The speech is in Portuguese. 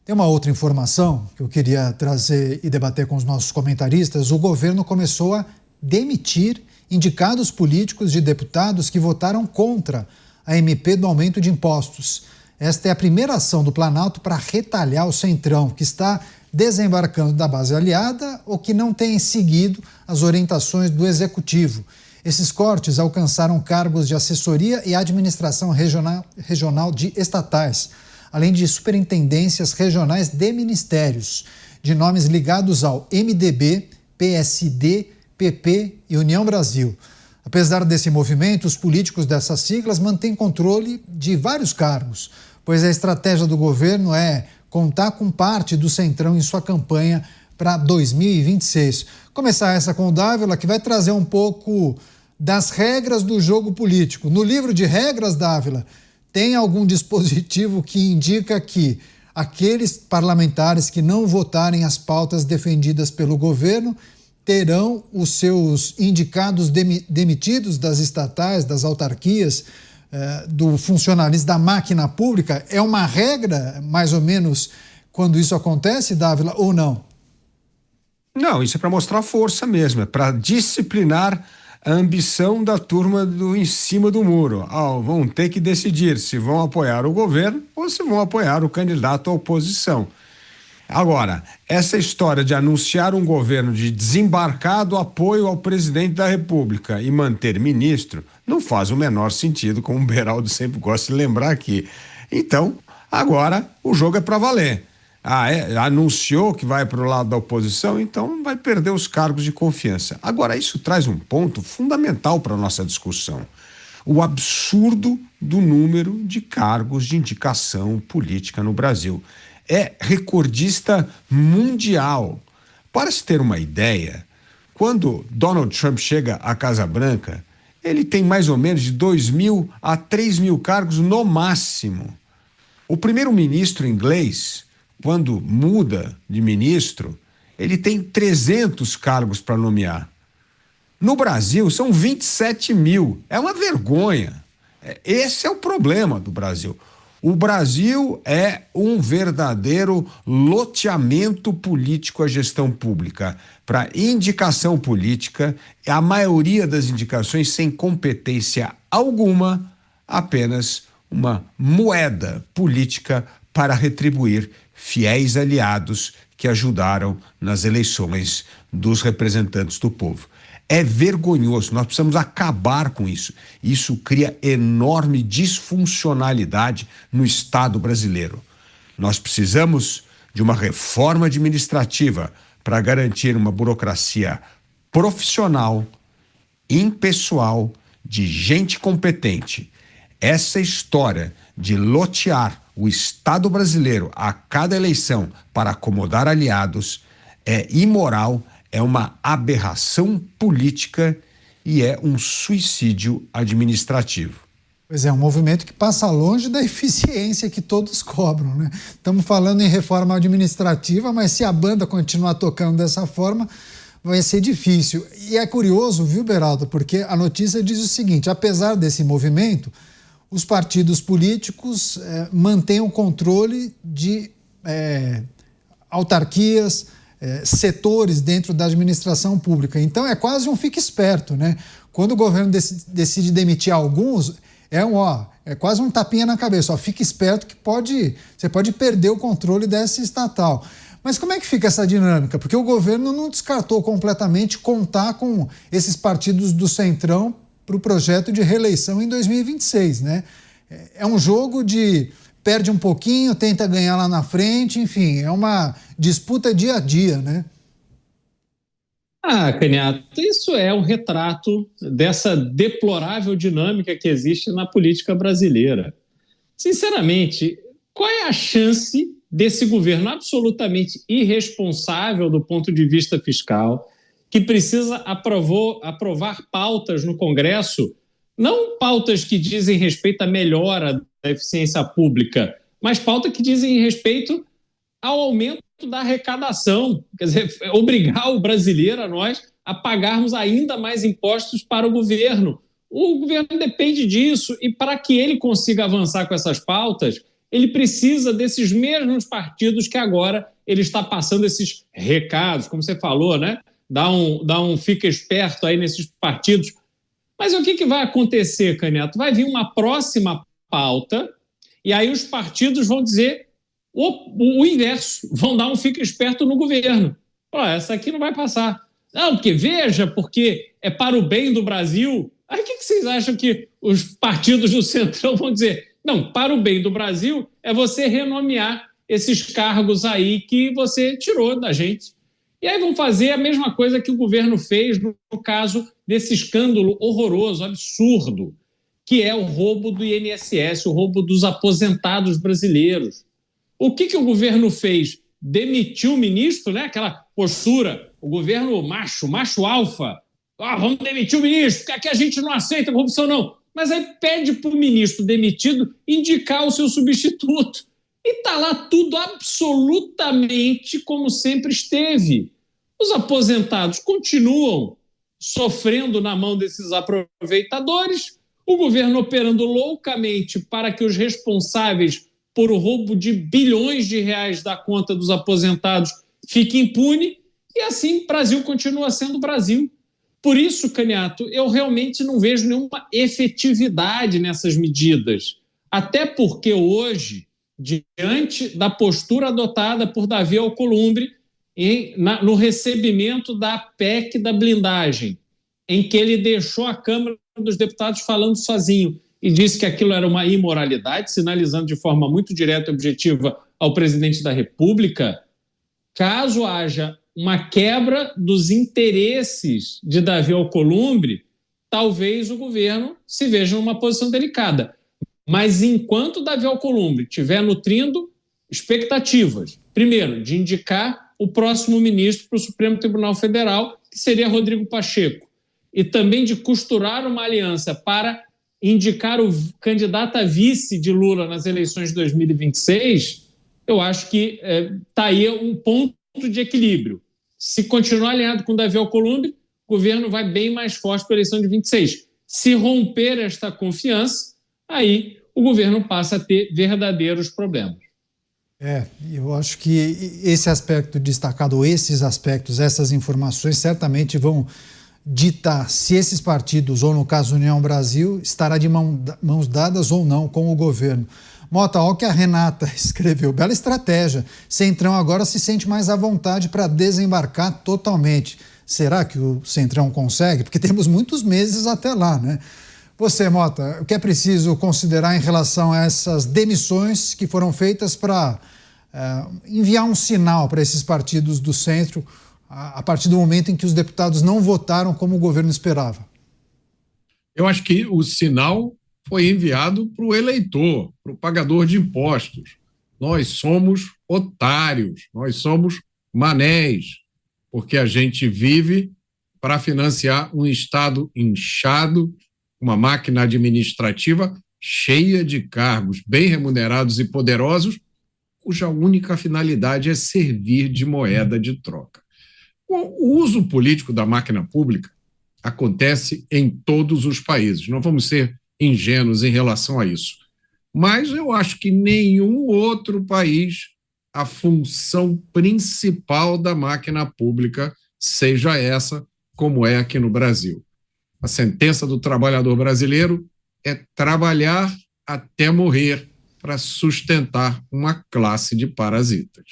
Tem uma outra informação que eu queria trazer e debater com os nossos comentaristas. O governo começou a demitir indicados políticos de deputados que votaram contra a MP do aumento de impostos. Esta é a primeira ação do Planalto para retalhar o Centrão, que está desembarcando da base aliada ou que não tem seguido as orientações do Executivo. Esses cortes alcançaram cargos de assessoria e administração regional de estatais, além de superintendências regionais de ministérios, de nomes ligados ao MDB, PSD, PP e União Brasil. Apesar desse movimento, os políticos dessas siglas mantêm controle de vários cargos, pois a estratégia do governo é contar com parte do Centrão em sua campanha para 2026. Começar essa com o Dávila, que vai trazer um pouco das regras do jogo político. No livro de regras, Dávila, tem algum dispositivo que indica que aqueles parlamentares que não votarem as pautas defendidas pelo governo terão os seus indicados demitidos das estatais, das autarquias, do funcionalismo da máquina pública? É uma regra, mais ou menos, quando isso acontece, Dávila, ou não? Não, isso é para mostrar força mesmo, é para disciplinar a ambição da turma em cima do muro. Vão ter que decidir se vão apoiar o governo ou se vão apoiar o candidato à oposição. Agora, essa história de anunciar um governo de desembarcado apoio ao presidente da República e manter ministro não faz o menor sentido, como o Beraldo sempre gosta de lembrar aqui. Então, agora o jogo é para valer. Anunciou que vai para o lado da oposição, então vai perder os cargos de confiança. Agora, isso traz um ponto fundamental para a nossa discussão: o absurdo do número de cargos de indicação política no Brasil. É recordista mundial. Para se ter uma ideia, quando Donald Trump chega à Casa Branca, ele tem mais ou menos de 2.000 a 3.000 cargos no máximo. O primeiro-ministro inglês, quando muda de ministro, ele tem 300 cargos para nomear. No Brasil, são 27.000. É uma vergonha. Esse é o problema do Brasil. O Brasil é um verdadeiro loteamento político à gestão pública. Para indicação política, a maioria das indicações sem competência alguma, apenas uma moeda política para retribuir fiéis aliados que ajudaram nas eleições dos representantes do povo. É vergonhoso, nós precisamos acabar com isso. Isso cria enorme disfuncionalidade no Estado brasileiro. Nós precisamos de uma reforma administrativa para garantir uma burocracia profissional, impessoal, de gente competente. Essa história de lotear o Estado brasileiro a cada eleição para acomodar aliados é imoral, é uma aberração política e é um suicídio administrativo. Pois é, um movimento que passa longe da eficiência que todos cobram, né? Estamos falando em reforma administrativa, mas se a banda continuar tocando dessa forma, vai ser difícil. E é curioso, viu, Beraldo, porque a notícia diz o seguinte: apesar desse movimento, os partidos políticos mantêm o controle de autarquias, setores dentro da administração pública. Então é quase um fique esperto, né? Quando o governo decide demitir alguns, é quase um tapinha na cabeça. Fique esperto que você pode perder o controle dessa estatal. Mas como é que fica essa dinâmica? Porque o governo não descartou completamente contar com esses partidos do Centrão para o projeto de reeleição em 2026, né? É um jogo de perde um pouquinho, tenta ganhar lá na frente, enfim, é uma disputa dia a dia, né? Canhato, isso é um retrato dessa deplorável dinâmica que existe na política brasileira. Sinceramente, qual é a chance desse governo absolutamente irresponsável do ponto de vista fiscal, que precisa aprovar pautas no Congresso, não pautas que dizem respeito à melhora da eficiência pública, mas pautas que dizem respeito ao aumento da arrecadação, quer dizer, obrigar o brasileiro, nós, a pagarmos ainda mais impostos para o governo. O governo depende disso e para que ele consiga avançar com essas pautas, ele precisa desses mesmos partidos que agora ele está passando esses recados, como você falou, né? Dá um fica esperto aí nesses partidos. Mas o que vai acontecer, Caneto? Vai vir uma próxima pauta e aí os partidos vão dizer o inverso, vão dar um fica esperto no governo. Essa aqui não vai passar. Não, porque é para o bem do Brasil. Aí o que vocês acham que os partidos do Centrão vão dizer? Não, para o bem do Brasil é você renomear esses cargos aí que você tirou da gente. E aí vão fazer a mesma coisa que o governo fez no caso desse escândalo horroroso, absurdo, que é o roubo do INSS, o roubo dos aposentados brasileiros. O que o governo fez? Demitiu o ministro, né? Aquela postura, o governo macho alfa. Vamos demitir o ministro, porque aqui a gente não aceita corrupção, não. Mas aí pede para o ministro demitido indicar o seu substituto. E está lá tudo absolutamente como sempre esteve. Os aposentados continuam sofrendo na mão desses aproveitadores, o governo operando loucamente para que os responsáveis por o roubo de bilhões de reais da conta dos aposentados fiquem impunes, e assim o Brasil continua sendo Brasil. Por isso, Caniato, eu realmente não vejo nenhuma efetividade nessas medidas. Até porque hoje, diante da postura adotada por Davi Alcolumbre no recebimento da PEC da blindagem, em que ele deixou a Câmara dos Deputados falando sozinho e disse que aquilo era uma imoralidade, sinalizando de forma muito direta e objetiva ao presidente da República, caso haja uma quebra dos interesses de Davi Alcolumbre, talvez o governo se veja numa posição delicada. Mas enquanto Davi Alcolumbre estiver nutrindo expectativas, primeiro, de indicar o próximo ministro para o Supremo Tribunal Federal, que seria Rodrigo Pacheco, e também de costurar uma aliança para indicar o candidato a vice de Lula nas eleições de 2026, eu acho que está aí um ponto de equilíbrio. Se continuar alinhado com Davi Alcolumbre, o governo vai bem mais forte para a eleição de 26. Se romper esta confiança, aí o governo passa a ter verdadeiros problemas. Eu acho que esse aspecto destacado, ou esses aspectos, essas informações certamente vão ditar se esses partidos, ou no caso União Brasil, estará de mãos dadas ou não com o governo. Mota, olha o que a Renata escreveu, bela estratégia. Centrão agora se sente mais à vontade para desembarcar totalmente. Será que o Centrão consegue? Porque temos muitos meses até lá, né? Você, Mota, o que é preciso considerar em relação a essas demissões que foram feitas para enviar um sinal para esses partidos do centro a partir do momento em que os deputados não votaram como o governo esperava? Eu acho que o sinal foi enviado para o eleitor, para o pagador de impostos. Nós somos otários, nós somos manés, porque a gente vive para financiar um Estado inchado, uma máquina administrativa cheia de cargos bem remunerados e poderosos, cuja única finalidade é servir de moeda de troca. O uso político da máquina pública acontece em todos os países. Não vamos ser ingênuos em relação a isso. Mas eu acho que nenhum outro país a função principal da máquina pública seja essa, como é aqui no Brasil. A sentença do trabalhador brasileiro é trabalhar até morrer para sustentar uma classe de parasitas.